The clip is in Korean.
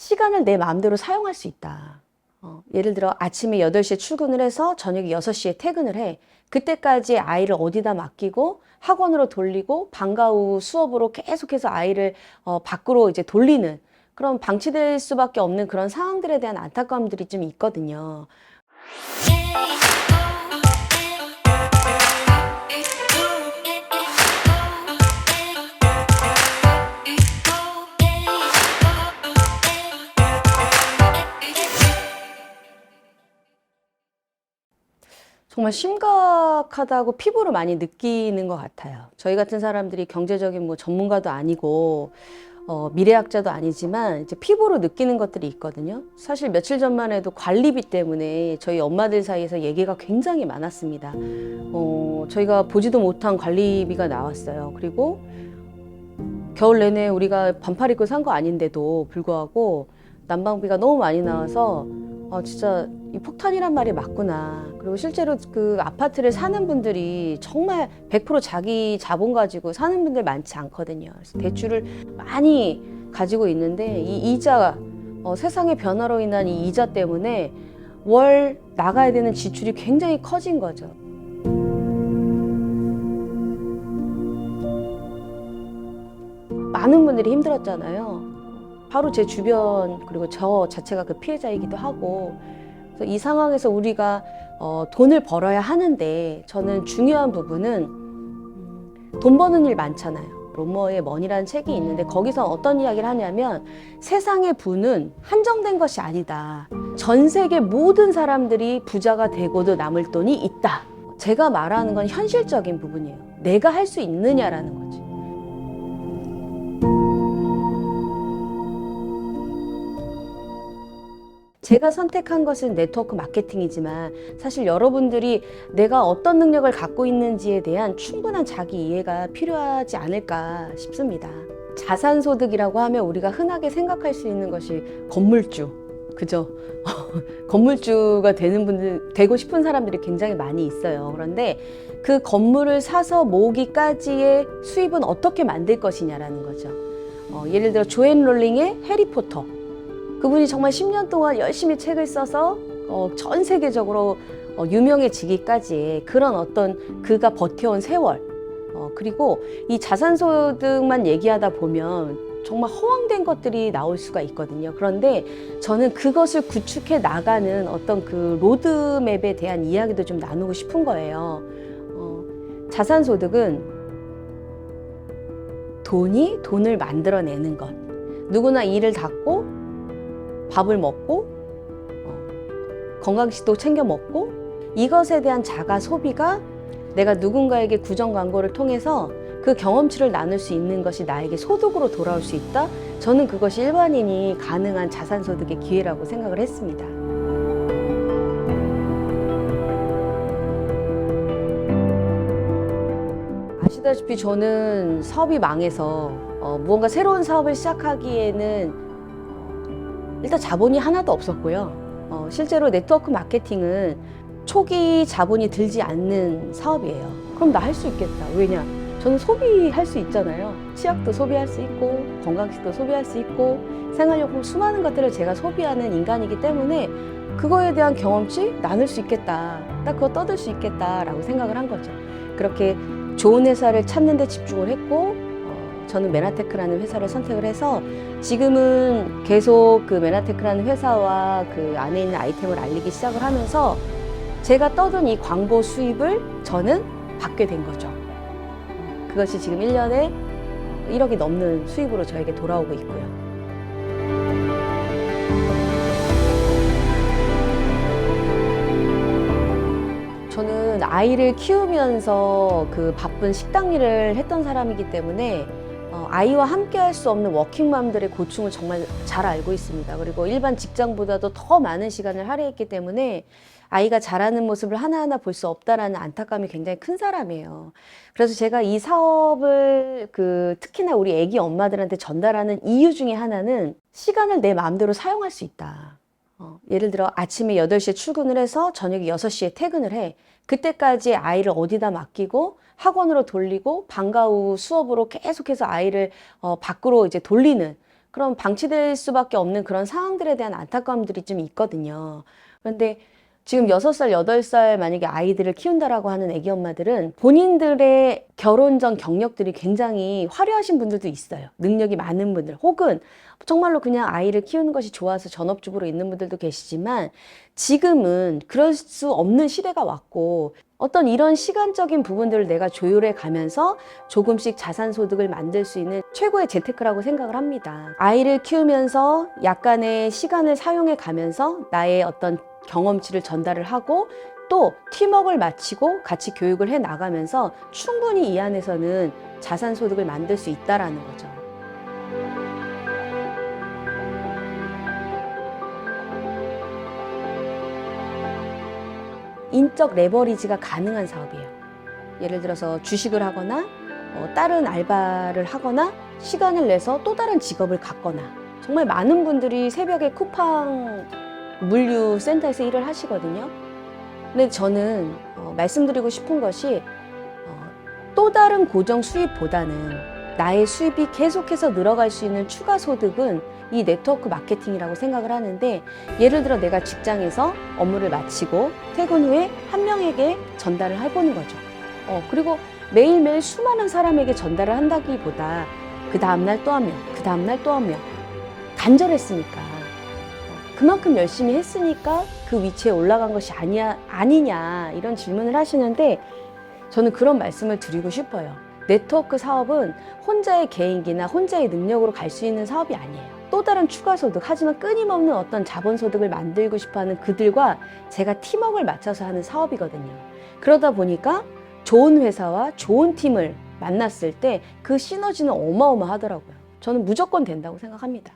시간을 내 마음대로 사용할 수 있다. 예를 들어 아침에 8시에 출근을 해서 저녁에 6시에 퇴근을 해. 그때까지 아이를 어디다 맡기고 학원으로 돌리고 방과 후 수업으로 계속해서 아이를 밖으로 이제 돌리는 그런 방치될 수밖에 없는 그런 상황들에 대한 안타까움들이 좀 있거든요. 정말 심각하다고 피부로 많이 느끼는 것 같아요. 저희 같은 사람들이 경제적인 뭐 전문가도 아니고 미래학자도 아니지만 이제 피부로 느끼는 것들이 있거든요. 사실 며칠 전만 해도 관리비 때문에 저희 엄마들 사이에서 얘기가 굉장히 많았습니다. 저희가 보지도 못한 관리비가 나왔어요. 그리고 겨울 내내 우리가 반팔 입고 산 거 아닌데도 불구하고 난방비가 너무 많이 나와서 진짜 이 폭탄이란 말이 맞구나. 그리고 실제로 그 아파트를 사는 분들이 정말 100% 자기 자본 가지고 사는 분들 많지 않거든요. 그래서 대출을 많이 가지고 있는데 이 이자, 세상의 변화로 인한 이 이자 때문에 월 나가야 되는 지출이 굉장히 커진 거죠. 많은 분들이 힘들었잖아요. 바로 제 주변 그리고 저 자체가 그 피해자이기도 하고, 그래서 이 상황에서 우리가 돈을 벌어야 하는데 저는 중요한 부분은 돈 버는 일 많잖아요. 로머의 머니라는 책이 있는데 거기서 어떤 이야기를 하냐면 세상의 부는 한정된 것이 아니다. 전 세계 모든 사람들이 부자가 되고도 남을 돈이 있다. 제가 말하는 건 현실적인 부분이에요. 내가 할 수 있느냐라는 거지. 제가 선택한 것은 네트워크 마케팅이지만 사실 여러분들이 내가 어떤 능력을 갖고 있는지에 대한 충분한 자기 이해가 필요하지 않을까 싶습니다. 자산소득이라고 하면 우리가 흔하게 생각할 수 있는 것이 건물주, 그죠? 건물주가 되고 싶은 사람들이 굉장히 많이 있어요. 그런데 그 건물을 사서 모으기까지의 수입은 어떻게 만들 것이냐라는 거죠. 예를 들어 조앤 롤링의 해리포터. 그분이 정말 10년 동안 열심히 책을 써서 전 세계적으로 유명해지기까지의 그런 어떤 그가 버텨온 세월, 그리고 이 자산소득만 얘기하다 보면 정말 허황된 것들이 나올 수가 있거든요. 그런데 저는 그것을 구축해 나가는 어떤 그 로드맵에 대한 이야기도 좀 나누고 싶은 거예요. 자산소득은 돈을 만들어내는 것. 누구나 일을 닫고 밥을 먹고 건강식도 챙겨 먹고, 이것에 대한 자가 소비가 내가 누군가에게 구정 광고를 통해서 그 경험치를 나눌 수 있는 것이 나에게 소득으로 돌아올 수 있다. 저는 그것이 일반인이 가능한 자산소득의 기회라고 생각을 했습니다. 아시다시피 저는 사업이 망해서 무언가 새로운 사업을 시작하기에는 일단 자본이 하나도 없었고요. 실제로 네트워크 마케팅은 초기 자본이 들지 않는 사업이에요. 그럼 나 할 수 있겠다. 왜냐? 저는 소비할 수 있잖아요. 치약도 소비할 수 있고 건강식도 소비할 수 있고 생활용품 수많은 것들을 제가 소비하는 인간이기 때문에 그거에 대한 경험치 나눌 수 있겠다. 나 그거 떠들 수 있겠다라고 생각을 한 거죠. 그렇게 좋은 회사를 찾는 데 집중을 했고, 저는 메나테크라는 회사를 선택을 해서 지금은 계속 그 메나테크라는 회사와 그 안에 있는 아이템을 알리기 시작을 하면서 제가 떠든 이 광고 수입을 저는 받게 된 거죠. 그것이 지금 1년에 1억이 넘는 수입으로 저에게 돌아오고 있고요. 저는 아이를 키우면서 그 바쁜 식당 일을 했던 사람이기 때문에 아이와 함께 할 수 없는 워킹맘들의 고충을 정말 잘 알고 있습니다. 그리고 일반 직장보다도 더 많은 시간을 할애했기 때문에 아이가 자라는 모습을 하나하나 볼 수 없다라는 안타까움이 굉장히 큰 사람이에요. 그래서 제가 이 사업을 특히나 우리 애기 엄마들한테 전달하는 이유 중에 하나는 시간을 내 마음대로 사용할 수 있다. 예를 들어 아침에 8시에 출근을 해서 저녁에 6시에 퇴근을 해. 그때까지 아이를 어디다 맡기고 학원으로 돌리고 방과 후 수업으로 계속해서 아이를 밖으로 이제 돌리는 그럼 방치될 수밖에 없는 그런 상황들에 대한 안타까움들이 좀 있거든요. 그런데 지금 6살, 8살 만약에 아이들을 키운다라고 하는 애기 엄마들은 본인들의 결혼 전 경력들이 굉장히 화려하신 분들도 있어요. 능력이 많은 분들, 혹은 정말로 그냥 아이를 키우는 것이 좋아서 전업주부로 있는 분들도 계시지만, 지금은 그럴 수 없는 시대가 왔고, 어떤 이런 시간적인 부분들을 내가 조율해 가면서 조금씩 자산 소득을 만들 수 있는 최고의 재테크라고 생각을 합니다. 아이를 키우면서 약간의 시간을 사용해 가면서 나의 어떤 경험치를 전달을 하고, 또 팀워크를 마치고 같이 교육을 해 나가면서 충분히 이 안에서는 자산 소득을 만들 수 있다라는 거죠. 인적 레버리지가 가능한 사업이에요. 예를 들어서 주식을 하거나 다른 알바를 하거나 시간을 내서 또 다른 직업을 갖거나, 정말 많은 분들이 새벽에 쿠팡 물류센터에서 일을 하시거든요. 근데 저는 말씀드리고 싶은 것이, 또 다른 고정 수입보다는 나의 수입이 계속해서 늘어갈 수 있는 추가 소득은 이 네트워크 마케팅이라고 생각을 하는데, 예를 들어 내가 직장에서 업무를 마치고 퇴근 후에 한 명에게 전달을 해보는 거죠. 그리고 매일매일 수많은 사람에게 전달을 한다기보다 그 다음날 또 한 명, 그 다음날 또 한 명, 간절했으니까, 그만큼 열심히 했으니까 그 위치에 올라간 것이 아니냐, 이런 질문을 하시는데, 저는 그런 말씀을 드리고 싶어요. 네트워크 사업은 혼자의 개인기나 혼자의 능력으로 갈 수 있는 사업이 아니에요. 또 다른 추가 소득, 하지만 끊임없는 어떤 자본 소득을 만들고 싶어 하는 그들과 제가 팀워크를 맞춰서 하는 사업이거든요. 그러다 보니까 좋은 회사와 좋은 팀을 만났을 때 그 시너지는 어마어마하더라고요. 저는 무조건 된다고 생각합니다.